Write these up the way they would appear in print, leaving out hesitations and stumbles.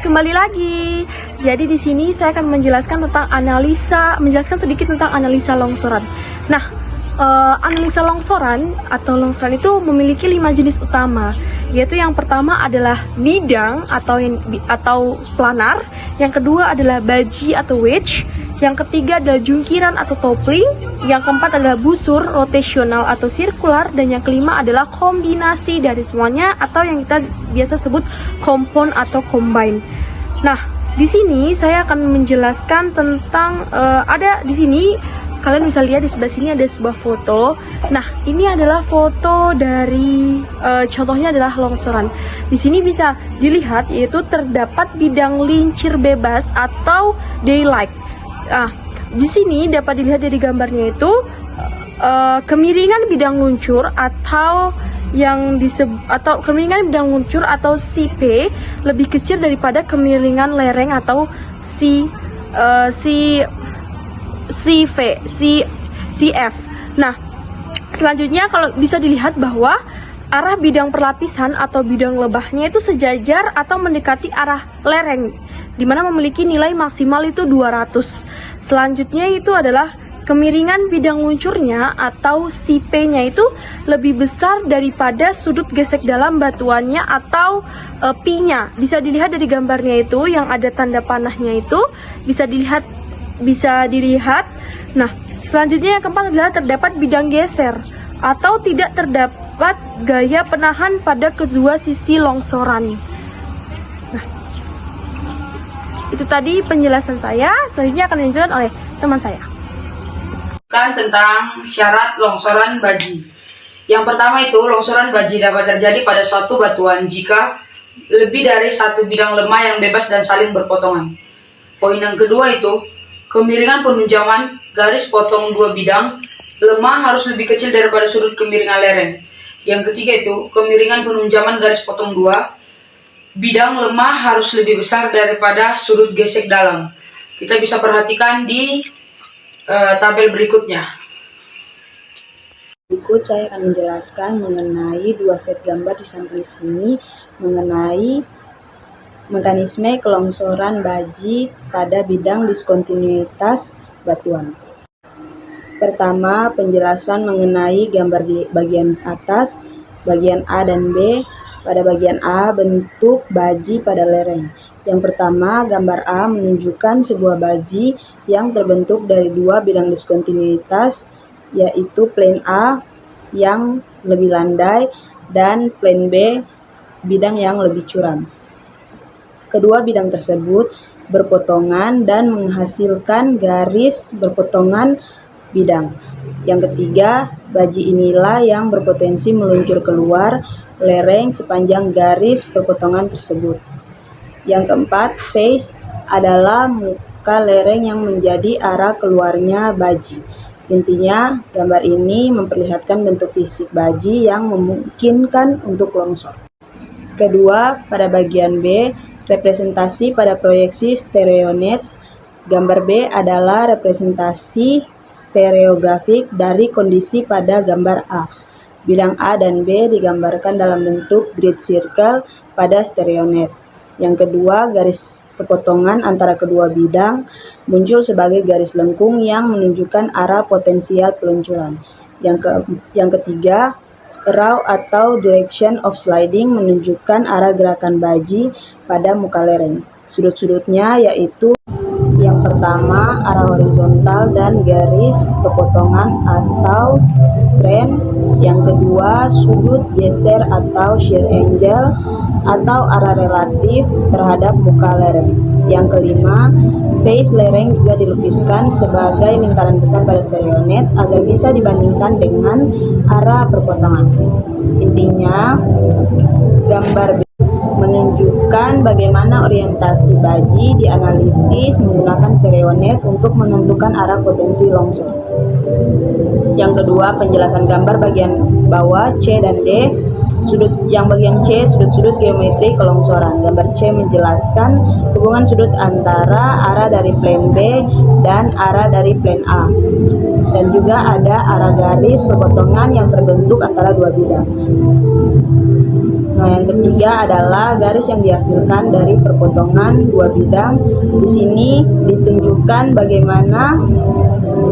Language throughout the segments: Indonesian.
kembali lagi. Jadi di sini saya akan menjelaskan sedikit tentang analisa longsoran. Nah, analisa longsoran itu memiliki 5 jenis utama, yaitu yang pertama adalah bidang atau planar, yang kedua adalah baji atau wedge, yang ketiga adalah jungkiran atau toppling, yang keempat adalah busur rotasional atau sirkular, dan yang kelima adalah kombinasi dari semuanya atau yang kita biasa sebut compound atau combine. Nah, di sini saya akan menjelaskan tentang ada di sini kalian bisa lihat di sebelah sini ada sebuah foto. Nah, ini adalah foto dari contohnya adalah longsoran. Di sini bisa dilihat yaitu terdapat bidang lincir bebas atau daylight. Nah, di sini dapat dilihat dari gambarnya itu kemiringan bidang luncur atau kemiringan bidang luncur atau CP lebih kecil daripada kemiringan lereng atau CF. Nah, selanjutnya kalau bisa dilihat bahwa arah bidang perlapisan atau bidang lebahnya itu sejajar atau mendekati arah lereng, di mana memiliki nilai maksimal itu 200. Selanjutnya itu adalah kemiringan bidang luncurnya atau CP-nya itu lebih besar daripada sudut gesek dalam batuannya atau P-nya. Bisa dilihat dari gambarnya itu yang ada tanda panahnya itu bisa dilihat. Nah, selanjutnya yang keempat adalah terdapat bidang geser atau tidak terdapat gaya penahan pada kedua sisi longsoran. Nah, itu tadi penjelasan saya. Selanjutnya akan dilanjutkan oleh teman saya. Tentang syarat longsoran baji. Yang pertama itu, longsoran baji dapat terjadi pada suatu batuan jika lebih dari satu bidang lemah yang bebas dan saling berpotongan. Poin yang kedua itu, kemiringan penunjaman garis potong dua bidang lemah harus lebih kecil daripada sudut kemiringan lereng. Yang ketiga itu, kemiringan penunjaman garis potong dua bidang lemah harus lebih besar daripada sudut gesek dalam. Kita bisa perhatikan di tabel berikutnya. Berikut saya akan menjelaskan mengenai dua set gambar di samping sini mengenai mekanisme kelongsoran baji pada bidang diskontinuitas batuan. Pertama, penjelasan mengenai gambar di bagian atas, bagian A dan B. Pada bagian A, bentuk baji pada lereng. Yang pertama, gambar A menunjukkan sebuah baji yang terbentuk dari dua bidang diskontinuitas, yaitu plane A yang lebih landai dan plane B bidang yang lebih curam. Kedua bidang tersebut berpotongan dan menghasilkan garis berpotongan bidang. Yang ketiga, baji inilah yang berpotensi meluncur keluar lereng sepanjang garis berpotongan tersebut. Yang keempat, face adalah muka lereng yang menjadi arah keluarnya baji. Intinya, gambar ini memperlihatkan bentuk fisik baji yang memungkinkan untuk longsor. Kedua, pada bagian B, representasi pada proyeksi stereonet. Gambar B adalah representasi stereografik dari kondisi pada gambar A. Bidang A dan B digambarkan dalam bentuk grid circle pada stereonet. Yang kedua, garis perpotongan antara kedua bidang muncul sebagai garis lengkung yang menunjukkan arah potensial peluncuran. Yang ketiga, arrow atau direction of sliding menunjukkan arah gerakan baji pada muka lereng. Sudut-sudutnya yaitu yang pertama, arah horizontal dan garis perpotongan atau trend. Yang kedua, sudut geser atau shear angle atau arah relatif terhadap muka lereng. Yang kelima, face lereng juga dilukiskan sebagai lingkaran besar pada stereonet agar bisa dibandingkan dengan arah perpotongan. Intinya, gambar menunjukkan bagaimana orientasi baji dianalisis menggunakan stereonet untuk menentukan arah potensi longsor. Yang kedua, penjelasan gambar bagian bawah C dan D. Bagian C, sudut-sudut geometri kelongsoran. Gambar C menjelaskan hubungan sudut antara arah dari plane B dan arah dari plane A. Dan juga ada arah garis perpotongan yang terbentuk antara dua bidang. Nah, yang ketiga adalah garis yang dihasilkan dari perpotongan dua bidang. Di sini ditunjukkan bagaimana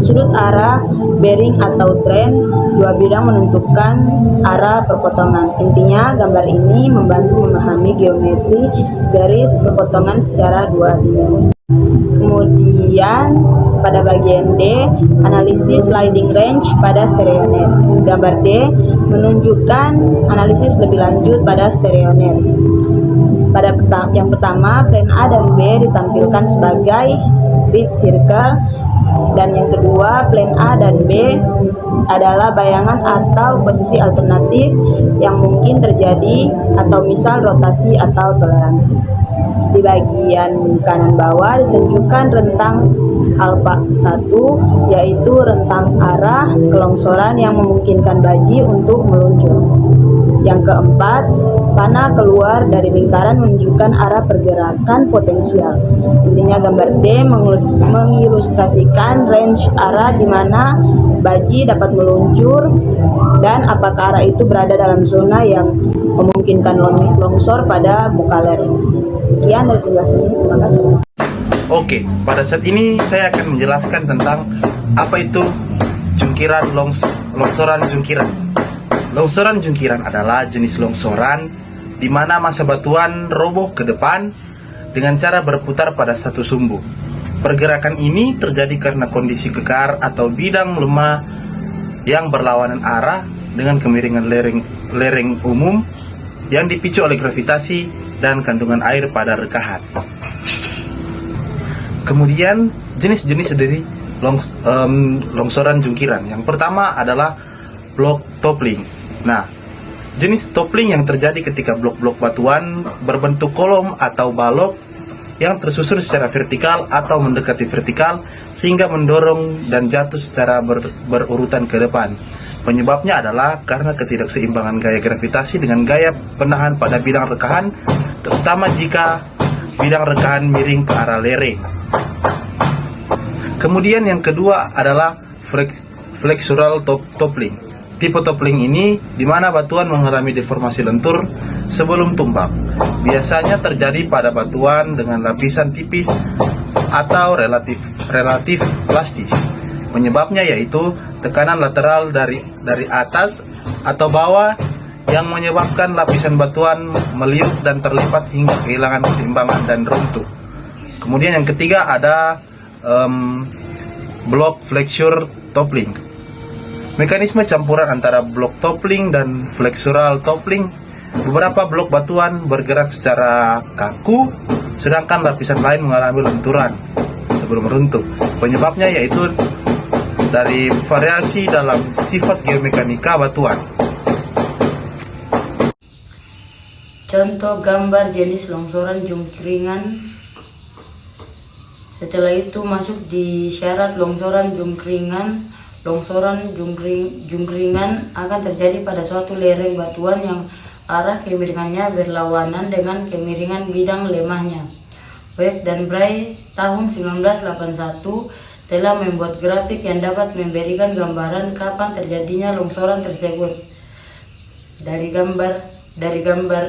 sudut arah bearing atau trend dua bidang menentukan arah perpotongan. Intinya, gambar ini membantu memahami geometri garis perpotongan secara dua dimensi. Kemudian pada bagian D, analisis sliding range pada stereonet. Gambar D menunjukkan analisis lebih lanjut pada stereonet. Pada yang pertama, plane A dan B ditampilkan sebagai bit circle, dan yang kedua, plane A dan B adalah bayangan atau posisi alternatif yang mungkin terjadi, atau misal rotasi atau toleransi. Di bagian kanan bawah ditunjukkan rentang alfa 1, yaitu rentang arah kelongsoran yang memungkinkan baji untuk meluncur. Yang keempat, panah keluar dari lingkaran menunjukkan arah pergerakan potensial. Intinya, gambar D mengilustrasikan range arah di mana baji dapat meluncur dan apakah arah itu berada dalam zona yang memungkinkan longsor pada buka lereng. Sekian dari penjelasannya, terima kasih. Oke, pada saat ini saya akan menjelaskan tentang apa itu jungkiran longsoran jungkiran. Longsoran jungkiran adalah jenis longsoran di mana massa batuan roboh ke depan dengan cara berputar pada satu sumbu. Pergerakan ini terjadi karena kondisi kekar atau bidang lemah yang berlawanan arah dengan kemiringan lereng umum yang dipicu oleh gravitasi dan kandungan air pada rekahan. Kemudian jenis-jenis dari longsoran jungkiran. Yang pertama adalah block toppling. Nah, jenis toppling yang terjadi ketika blok-blok batuan berbentuk kolom atau balok yang tersusun secara vertikal atau mendekati vertikal sehingga mendorong dan jatuh secara berurutan ke depan. Penyebabnya adalah karena ketidakseimbangan gaya gravitasi dengan gaya penahan pada bidang rekahan, terutama jika bidang rekahan miring ke arah lereng. Kemudian yang kedua adalah flexural toppling. Tipe toppling ini di mana batuan mengalami deformasi lentur sebelum tumbang. Biasanya terjadi pada batuan dengan lapisan tipis atau relatif plastis. Penyebabnya yaitu tekanan lateral dari atas atau bawah yang menyebabkan lapisan batuan meliuk dan terlipat hingga kehilangan keseimbangan dan runtuh. Kemudian yang ketiga ada block flexure toppling. Mekanisme campuran antara block toppling dan flexural toppling. Beberapa blok batuan bergerak secara kaku, sedangkan lapisan lain mengalami lenturan sebelum runtuh. Penyebabnya yaitu dari variasi dalam sifat geomekanika batuan. Contoh gambar jenis longsoran jungkringan. Setelah itu masuk di syarat longsoran jungkringan. Longsoran jungkringan akan terjadi pada suatu lereng batuan yang arah kemiringannya berlawanan dengan kemiringan bidang lemahnya. Weck dan Bray tahun 1981 telah membuat grafik yang dapat memberikan gambaran kapan terjadinya longsoran tersebut. Dari gambar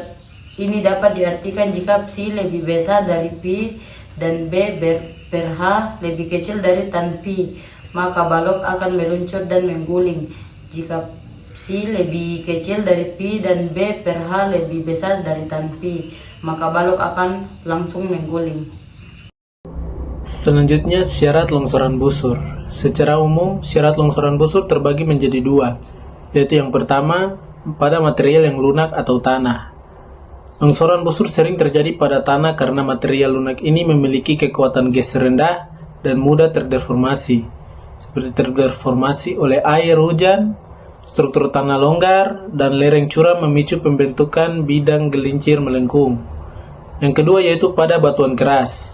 ini dapat diartikan jika psi lebih besar dari pi dan b per h lebih kecil dari tan pi, maka balok akan meluncur dan mengguling. Jika psi lebih kecil dari pi dan b per h lebih besar dari tan pi, maka balok akan langsung mengguling. Selanjutnya, syarat longsoran busur. Secara umum, syarat longsoran busur terbagi menjadi dua, yaitu yang pertama, pada material yang lunak atau tanah. Longsoran busur sering terjadi pada tanah karena material lunak ini memiliki kekuatan geser rendah dan mudah terdeformasi, seperti terdeformasi oleh air hujan, struktur tanah longgar, dan lereng curam memicu pembentukan bidang gelincir melengkung. Yang kedua yaitu pada batuan keras.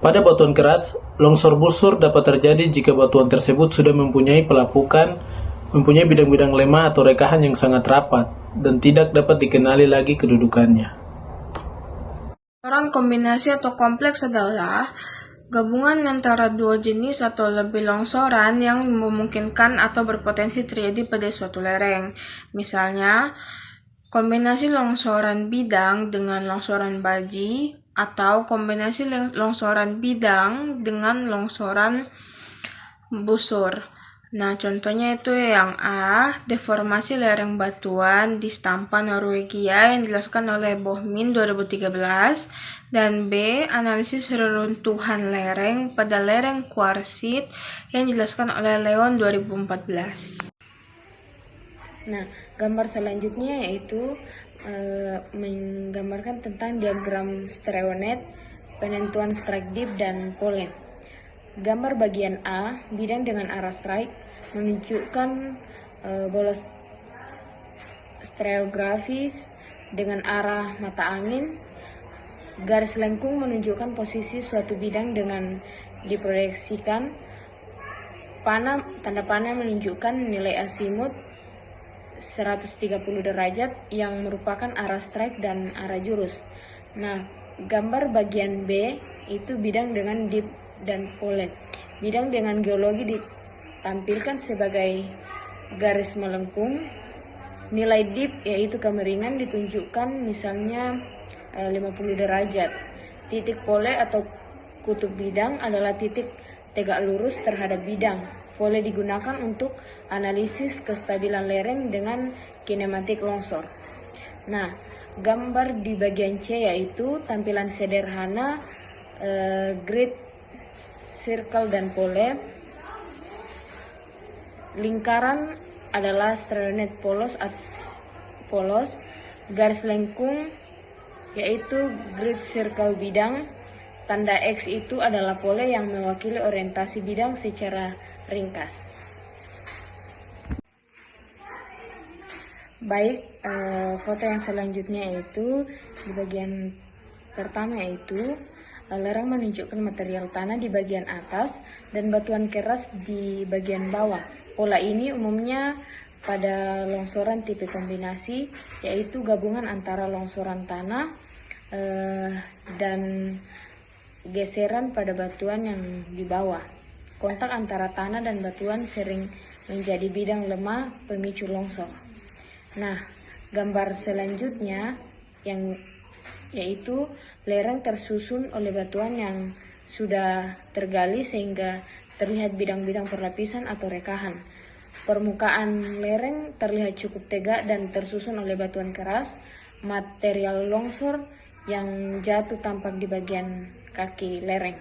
Pada batuan keras, longsor busur dapat terjadi jika batuan tersebut sudah mempunyai pelapukan, mempunyai bidang-bidang lemah atau rekahan yang sangat rapat, dan tidak dapat dikenali lagi kedudukannya. Longsoran kombinasi atau kompleks adalah gabungan antara dua jenis atau lebih longsoran yang memungkinkan atau berpotensi terjadi pada suatu lereng. Misalnya, Kombinasi longsoran bidang dengan longsoran baji atau kombinasi longsoran bidang dengan longsoran busur. Nah, contohnya itu yang A, deformasi lereng batuan di Stampa Norwegia yang dijelaskan oleh Bohmin 2013, dan B, analisis reruntuhan lereng pada lereng kuarsit yang dijelaskan oleh Leon 2014. Nah, gambar selanjutnya yaitu menggambarkan tentang diagram Streonet, penentuan strike dip dan pole. Gambar bagian A, bidang dengan arah strike, menunjukkan bola stereografis dengan arah mata angin. Garis lengkung menunjukkan posisi suatu bidang dengan diproyeksikan. Tanda panah menunjukkan nilai asimut 130 derajat yang merupakan arah strike dan arah jurus. Nah, gambar bagian B itu bidang dengan dip dan pole. Bidang dengan geologi ditampilkan sebagai garis melengkung. Nilai dip yaitu kemiringan ditunjukkan misalnya 50 derajat. Titik pole atau kutub bidang adalah titik tegak lurus terhadap bidang. Pole digunakan untuk analisis kestabilan lereng dengan kinematik longsor. Nah, gambar di bagian C yaitu tampilan sederhana grid, circle, dan pole. Lingkaran adalah Streonet polos, garis lengkung yaitu grid circle bidang. Tanda X itu adalah pole yang mewakili orientasi bidang secara ringkas. Baik, foto yang selanjutnya yaitu di bagian pertama yaitu lereng menunjukkan material tanah di bagian atas dan batuan keras di bagian bawah. Pola ini umumnya pada longsoran tipe kombinasi, yaitu gabungan antara longsoran tanah dan geseran pada batuan yang di bawah. Kontak antara tanah dan batuan sering menjadi bidang lemah pemicu longsor. Nah, gambar selanjutnya yaitu lereng tersusun oleh batuan yang sudah tergali sehingga terlihat bidang-bidang perlapisan atau rekahan. Permukaan lereng terlihat cukup tegak dan tersusun oleh batuan keras. Material longsor yang jatuh tampak di bagian kaki lereng.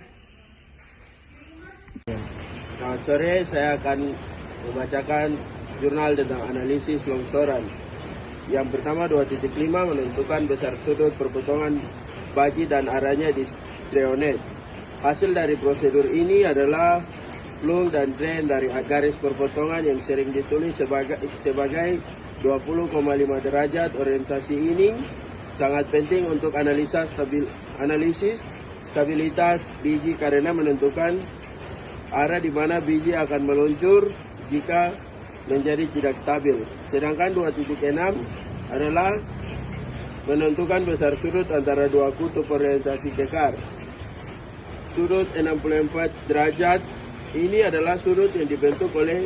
Selamat sore, saya akan membacakan jurnal tentang analisis longsoran. Yang pertama, 2.5 menentukan besar sudut perpotongan baji dan arahnya di Streonet. Hasil dari prosedur ini adalah plung dan drain dari garis perpotongan yang sering ditulis sebagai 20,5 derajat. Orientasi ini sangat penting untuk analisis stabilitas biji karena menentukan arah di mana biji akan meluncur jika menjadi tidak stabil. Sedangkan 2.6 adalah menentukan besar sudut antara dua kutub orientasi kekar. Sudut 64 derajat ini adalah sudut yang dibentuk oleh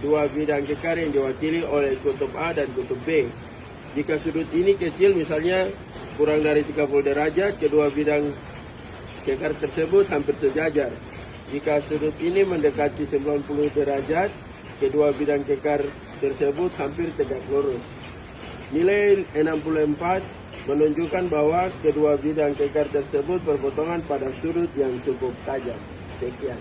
dua bidang kekar yang diwakili oleh kutub A dan kutub B. Jika sudut ini kecil, misalnya kurang dari 30 derajat, kedua bidang kekar tersebut hampir sejajar. Jika sudut ini mendekati 90 derajat, kedua bidang kekar tersebut hampir tegak lurus. Nilai 64 menunjukkan bahwa kedua bidang kekar tersebut berpotongan pada sudut yang cukup tajam. Sekian.